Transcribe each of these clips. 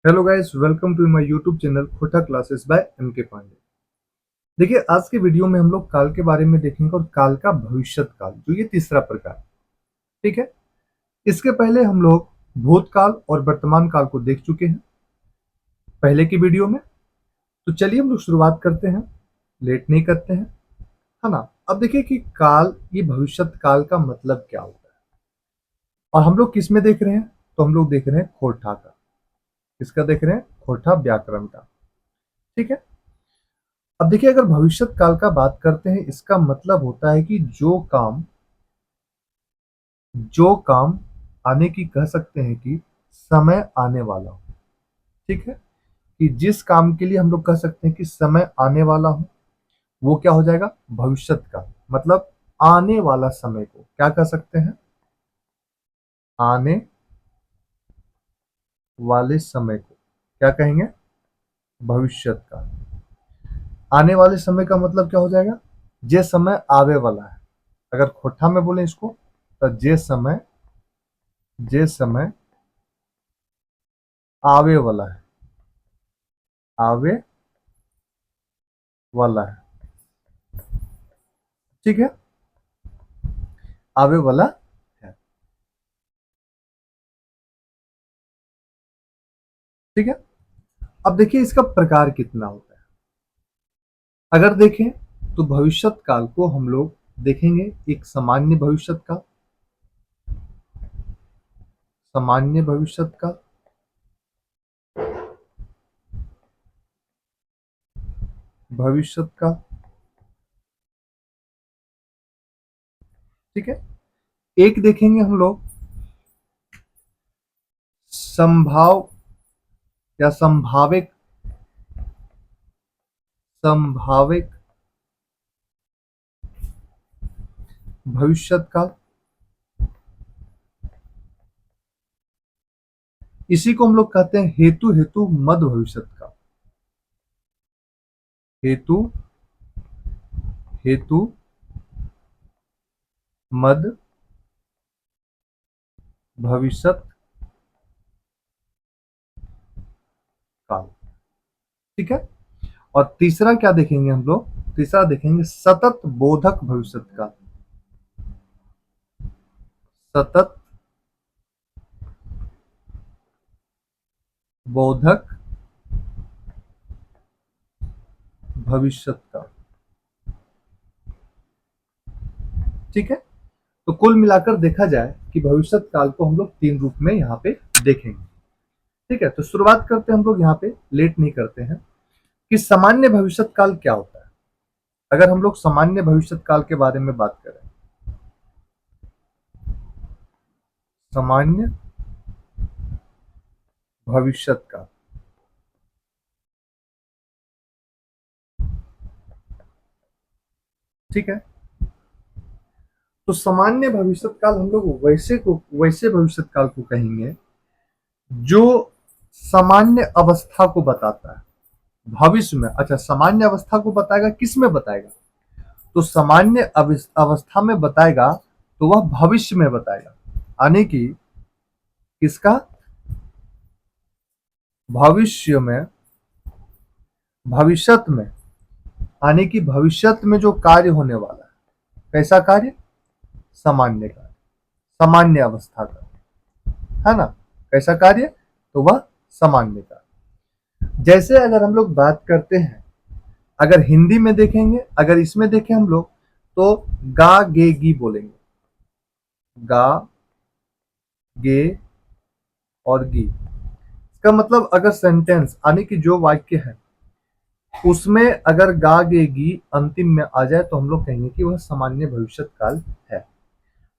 Hello guys, welcome to my YouTube channel खोटा classes by M K Pandey. देखिए, आज के वीडियो में हम लोग काल के बारे में देखेंगे और काल का भविष्यत काल, जो ये तीसरा प्रकार। ठीक है। इसके पहले हम लोग भूतकाल और वर्तमान काल को देख चुके हैं पहले की वीडियो में। तो चलिए हम लोग शुरुआत करते हैं, लेट नहीं करते हैं, है ना। अब देखिए कि काल, ये भविष्यत काल का मतलब क्या होता है और हम लोग किस में देख रहे हैं। तो हम लोग देख रहे हैं खोटा का। किसका देख रहे हैं? खोटा व्याकरण का। ठीक है। अब देखिए, अगर भविष्यत काल का बात करते हैं, इसका मतलब होता है कि जो काम आने की कह सकते हैं कि समय आने वाला हो। ठीक है। कि जिस काम के लिए हम लोग कह सकते हैं कि समय आने वाला हो, वो क्या हो जाएगा? भविष्यत काल। मतलब आने वाला समय को क्या कह सकते हैं? आने वाले समय को क्या कहेंगे? भविष्यत काल। आने वाले समय का मतलब क्या हो जाएगा? जे समय आवे वाला है। अगर खोटा में बोले इसको, तो जे समय आवे वाला है। आवे वाला है। ठीक है। आवे वाला है। ठीक है। अब देखिए, इसका प्रकार कितना होता है। अगर देखें तो भविष्यत काल को हम लोग देखेंगे, एक सामान्य भविष्यत काल, सामान्य भविष्यत काल, भविष्यत काल। ठीक है। एक देखेंगे हम लोग संभाव या संभाविक, संभाविक भविष्यत काल। इसी को हम लोग कहते हैं हेतु हेतु मद भविष्यत काल। हेतु हेतु मद भविष्यत काल। ठीक है। और तीसरा क्या देखेंगे हम लोग? तीसरा देखेंगे सतत बोधक भविष्यत काल। सतत बोधक भविष्यत काल। ठीक है। तो कुल मिलाकर देखा जाए कि भविष्यत काल को हम लोग तीन रूप में यहाँ पे देखेंगे। ठीक है। तो शुरुआत करते हैं हम लोग, यहाँ पे लेट नहीं करते हैं, कि सामान्य भविष्यत काल क्या होता है। अगर हम लोग सामान्य भविष्यत काल के बारे में बात करें, सामान्य भविष्यत काल। ठीक है। तो सामान्य भविष्यत काल हम लोग वैसे भविष्यत काल को कहेंगे जो सामान्य अवस्था को बताता है भविष्य में। अच्छा, सामान्य अवस्था को बताएगा, किस में बताएगा? तो सामान्य अवस्था में बताएगा, तो वह भविष्य में बताएगा। यानी कि किसका? भविष्य में, भविष्यत में। यानी कि भविष्यत में जो कार्य होने वाला है, कैसा कार्य? सामान्य कार्य, सामान्य अवस्था का, है ना। कैसा कार्य? तो वह सामान्य कार्य। जैसे अगर हम लोग बात करते हैं, अगर हिंदी में देखेंगे, अगर इसमें देखें हम लोग, तो गा गे गी बोलेंगे। गा गे और गी। इसका मतलब अगर सेंटेंस, यानी कि जो वाक्य है, उसमें अगर गा गे गी अंतिम में आ जाए, तो हम लोग कहेंगे कि वह सामान्य भविष्यत काल है।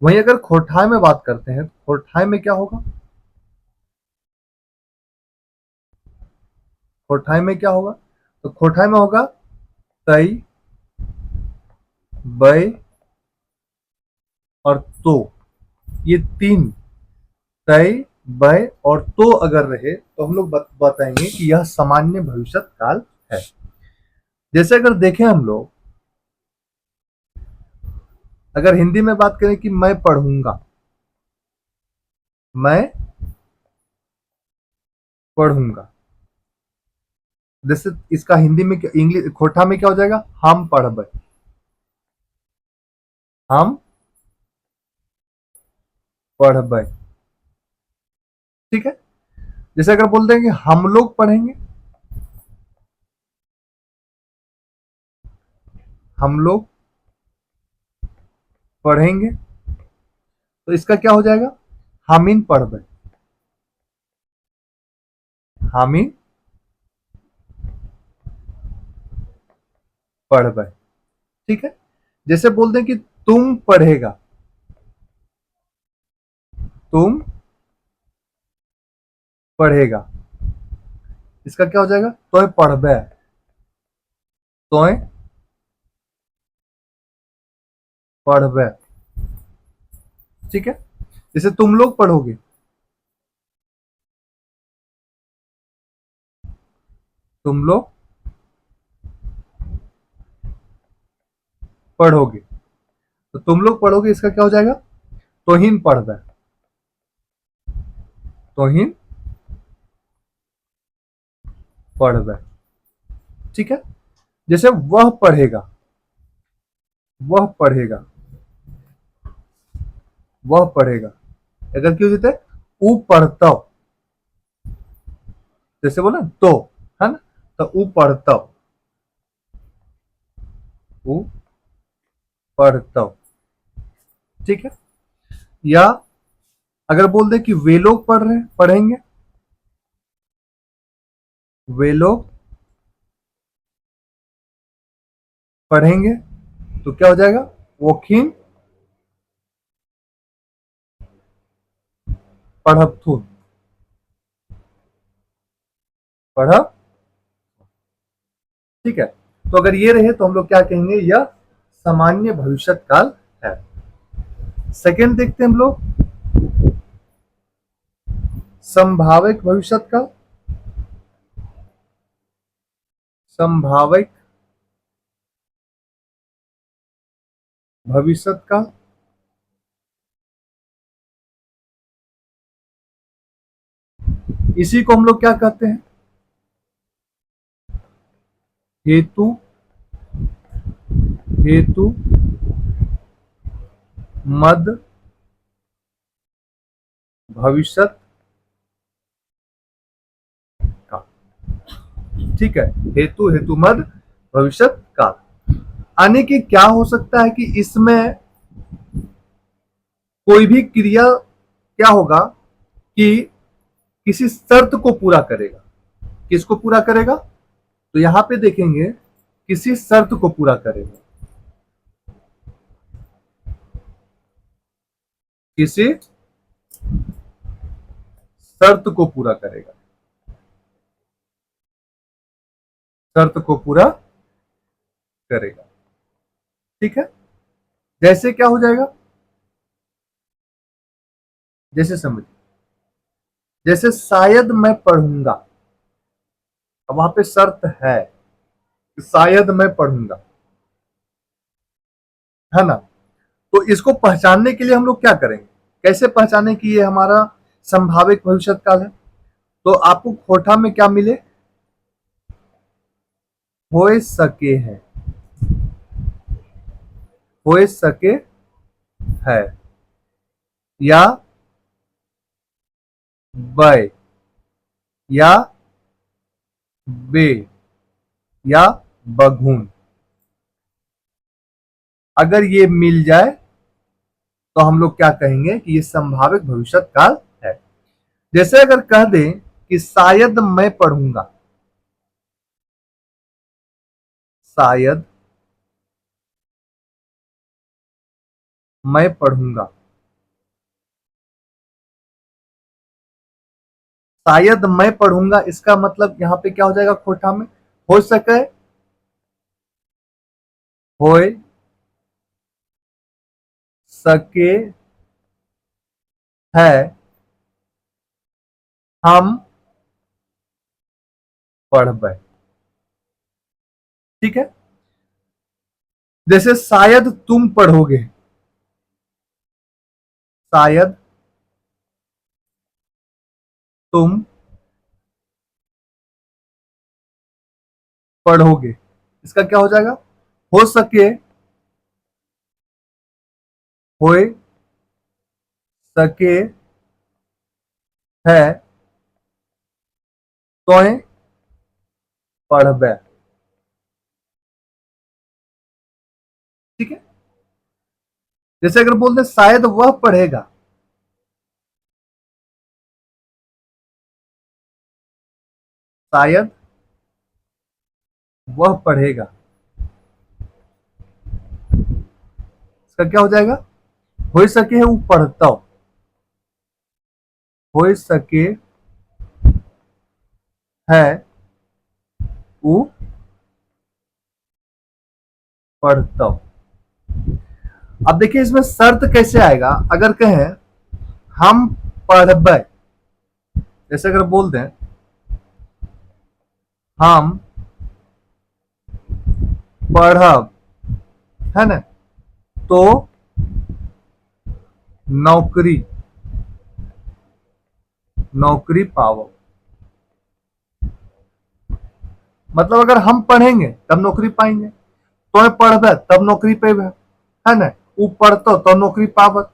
वहीं अगर खोरठाई में बात करते हैं, खोरठाई में क्या होगा? खोरठाई में क्या होगा? तो खोरठाई में होगा तई, बै और तो। ये तीन, तय, बै और तो अगर रहे, तो हम लोग बताएंगे कि यह सामान्य भविष्यत काल है। जैसे अगर देखें हम लोग, अगर हिंदी में बात करें कि मैं पढ़ूंगा, मैं पढ़ूंगा। जैसे इसका हिंदी में इंग्लिश खोटा में क्या हो जाएगा, हम पढ़बे, हम पढ़बे। ठीक है। जैसे अगर बोल देंगे हम लोग पढ़ेंगे, हम लोग पढ़ेंगे, तो इसका क्या हो जाएगा, हामिन पढ़बे, हामिन पढ़बे। ठीक है। जैसे बोल दें कि तुम पढ़ेगा, तुम पढ़ेगा, इसका क्या हो जाएगा, तोय पढ़बे, तोय पढ़बे। ठीक है। जैसे तुम लोग पढ़ोगे, तुम लोग पढ़ोगे, तो तुम लोग पढ़ोगे इसका क्या हो जाएगा, तोहिन पढ़बे, तोहिन पढ़बे। ठीक है। जैसे वह पढ़ेगा, वह पढ़ेगा, वह पढ़ेगा, अगर क्यों देते हैं, ऊ पढ़ता, जैसे बोला तो, है ना, तो ऊ पढ़ता, ऊ पढ़ता। ठीक है। या अगर बोल दे कि वे लोग पढ़ रहे हैं, पढ़ेंगे, वे लोग पढ़ेंगे, तो क्या हो जाएगा, वोखिन पढ़पथुन, पढ़प। ठीक है। तो अगर ये रहे तो हम लोग क्या कहेंगे, यह सामान्य भविष्य काल है। सेकंड देखते हैं हम लोग, संभाविक भविष्य काल, संभाविक भविष्य काल। इसी को हम लोग क्या कहते हैं, हेतु, हेतु मद भविष्य काल। ठीक है। हेतु, हेतु मद भविष्य काल। आने की क्या हो सकता है कि इसमें कोई भी क्रिया क्या होगा कि किसी शर्त को पूरा करेगा। किसको पूरा करेगा, तो यहां पे देखेंगे किसी शर्त को पूरा करेगा, किसी शर्त को पूरा करेगा, शर्त को पूरा करेगा। ठीक है। जैसे क्या हो जाएगा, जैसे समझ, जैसे शायद मैं पढ़ूंगा, अब वहां पे शर्त है कि शायद मैं पढ़ूंगा, है ना। तो इसको पहचानने के लिए हम लोग क्या करेंगे, कैसे पहचाने कि ये हमारा संभावित भविष्य काल है, तो आपको खोटा में क्या मिले, हो सके है, हो सके है, या बय, या बे, या बघून। अगर ये मिल जाए तो हम लोग क्या कहेंगे कि ये संभावित भविष्य काल है। जैसे अगर कह दें कि शायद मैं पढ़ूंगा, शायद मैं पढ़ूंगा, शायद मैं पढ़ूंगा, इसका मतलब यहां पे क्या हो जाएगा खोटा में, हो सके, होए सके है, हम पढ़बे। ठीक है। जैसे शायद तुम पढ़ोगे, शायद तुम पढ़ोगे, इसका क्या हो जाएगा? हो सके, होए सके है तोय पढ़बे। ठीक है, जैसे अगर बोलते शायद वह पढ़ेगा, शायद वह पढ़ेगा, इसका क्या हो जाएगा? हो सके है वो पढ़ता हो सके है वो पढ़ता। अब देखिए इसमें शर्त कैसे आएगा, अगर कहें हम पढ़बे, जैसे अगर बोल दें हम पढ़ब, है ना, तो नौकरी नौकरी पाओ। मतलब अगर हम पढ़ेंगे तब नौकरी पाएंगे, तो पढ़बे तब नौकरी पेबे, है ना, वो पढ़तो तो नौकरी पावत।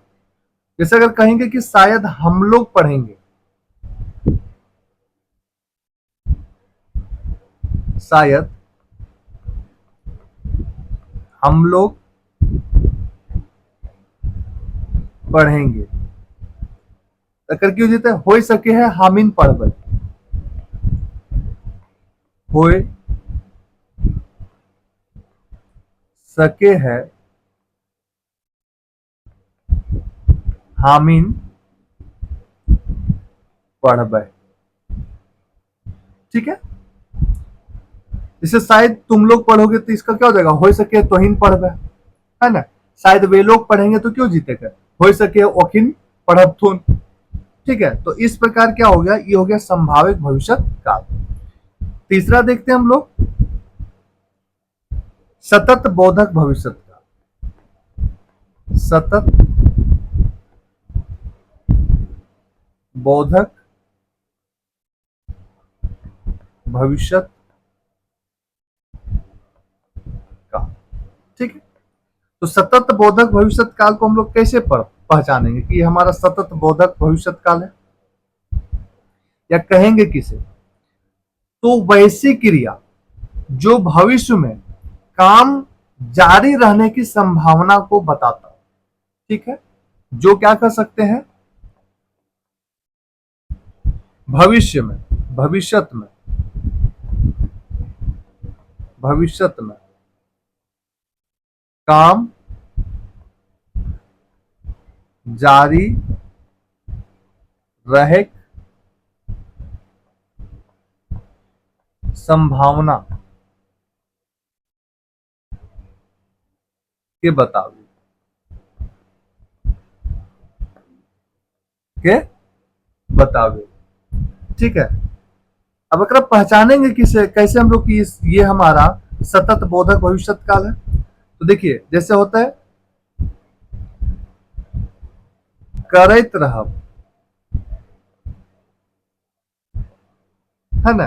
जैसे अगर कहेंगे कि शायद हम लोग पढ़ेंगे, शायद हम लोग पढ़ेंगे, अगर क्यों जीते हो सके है हामिन पढ़बे, हो सके है हामिन पढ़बे। ठीक है, जैसे शायद तुम लोग पढ़ोगे तो इसका क्या हो जाएगा? हो सके तोहिन पढ़बे, है ना, शायद वे लोग पढ़ेंगे तो क्यों जीतेगा? हो सके ओखिन पढ़बथुन। ठीक है, तो इस प्रकार क्या हो गया? ये हो गया संभावित भविष्य काल। तीसरा देखते हैं हम लोग, सतत बोधक भविष्य काल। सतत बोधक भविष्य काल। ठीक है, तो सतत बोधक भविष्य काल को हम लोग कैसे पहचानेंगे कि ये हमारा सतत बोधक भविष्य काल है, या कहेंगे किसे? तो वैसी क्रिया जो भविष्य में काम जारी रहने की संभावना को बताता है। ठीक है, जो क्या कर सकते हैं? भविष्य में, भविष्य में काम जारी रहे संभावना के बतावे, के बतावे। ठीक है, अब अगर पहचानेंगे किसे, कैसे हम लोग की ये हमारा सतत बोधक भविष्य काल है, तो देखिए जैसे होता है करैत रहब, है ना,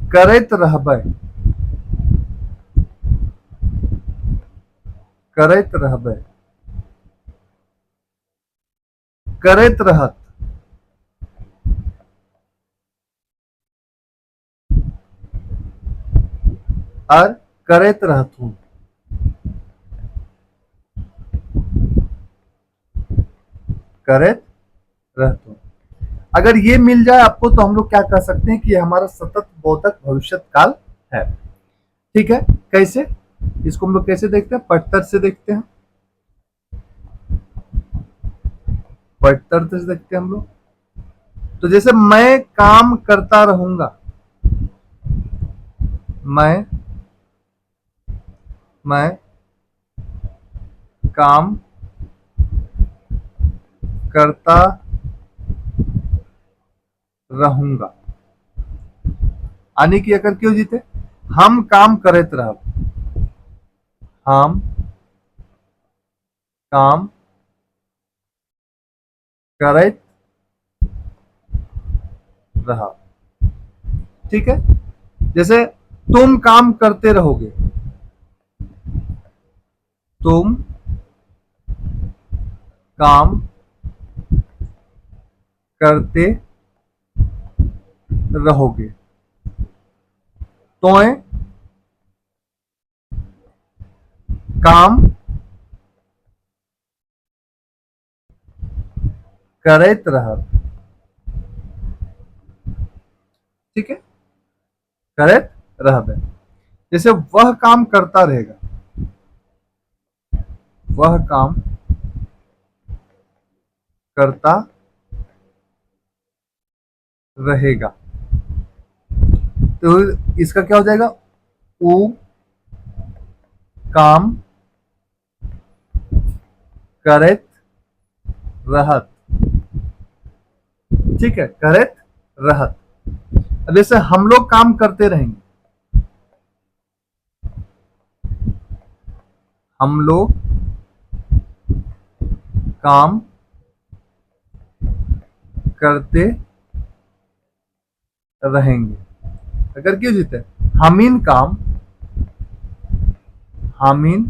करैत रहबै, करैत रहबै, करैत रहत, और करैत रहथुन। करैत रहथुन, अगर ये मिल जाए आपको तो हम लोग क्या कह सकते हैं कि ये हमारा सतत बोधक भविष्य काल है। ठीक है, कैसे? इसको हम लोग कैसे देखते हैं? पटतर से देखते हैं, पटतर से देखते हैं हम लोग। तो जैसे मैं काम करता रहूंगा, मैं काम करता रहूंगा, यानी कि अगर क्यों जीते, हम काम करते रहब, हम काम करते रहब। ठीक है, जैसे तुम काम करते रहोगे, तुम काम करते रहोगे। तोय काम करैत रहत। ठीक है, करैत रहबे। जैसे वह काम करता रहेगा, वह काम करता रहेगा, तो इसका क्या हो जाएगा, ऊ काम करैत रहत। ठीक है, करैत रहत। अब जैसे हम लोग काम करते रहेंगे, हम लोग काम करते रहेंगे। अगर क्यों जीते, हमीन काम, हमीन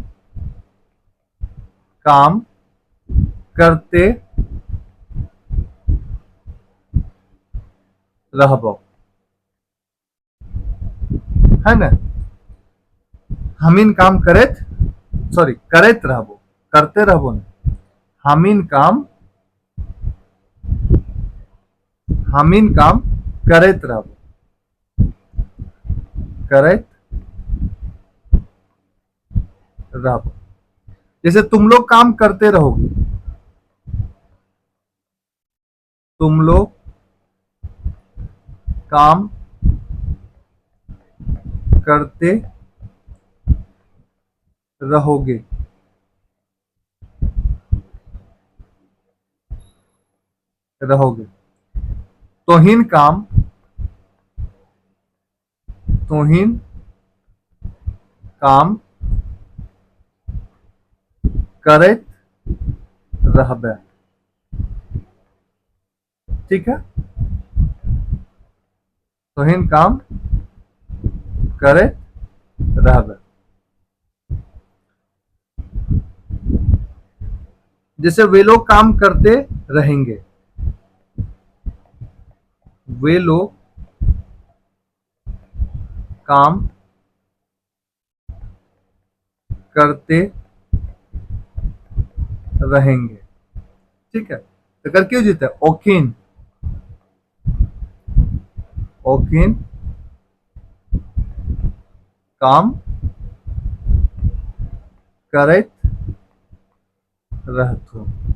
काम करते रहबो, है ना। हमीन काम करैत, सॉरी करैत रहबो, करते रहबो नहीं, हमीन काम, हमीन काम करैत रहबो, करैत रहबो। जैसे तुम लोग काम करते रहोगे, तुम लोग काम करते रहोगे, रहोगे। तोहिन काम, तोहिन काम करैत रहबे। ठीक है, तोहिन काम करैत रहबे। जैसे वे लोग काम करते रहेंगे, वे लोग काम करते रहेंगे। ठीक है, तो कर क्यों जीते, ओकिन, ओकिन काम करैत रहथुन।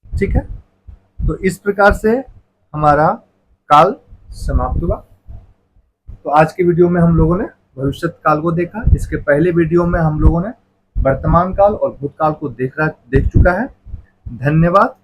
ठीक है, तो इस प्रकार से हमारा काल समाप्त हुआ। तो आज के वीडियो में हम लोगों ने भविष्य काल को देखा। इसके पहले वीडियो में हम लोगों ने वर्तमान काल और भूतकाल को देख चुका है। धन्यवाद।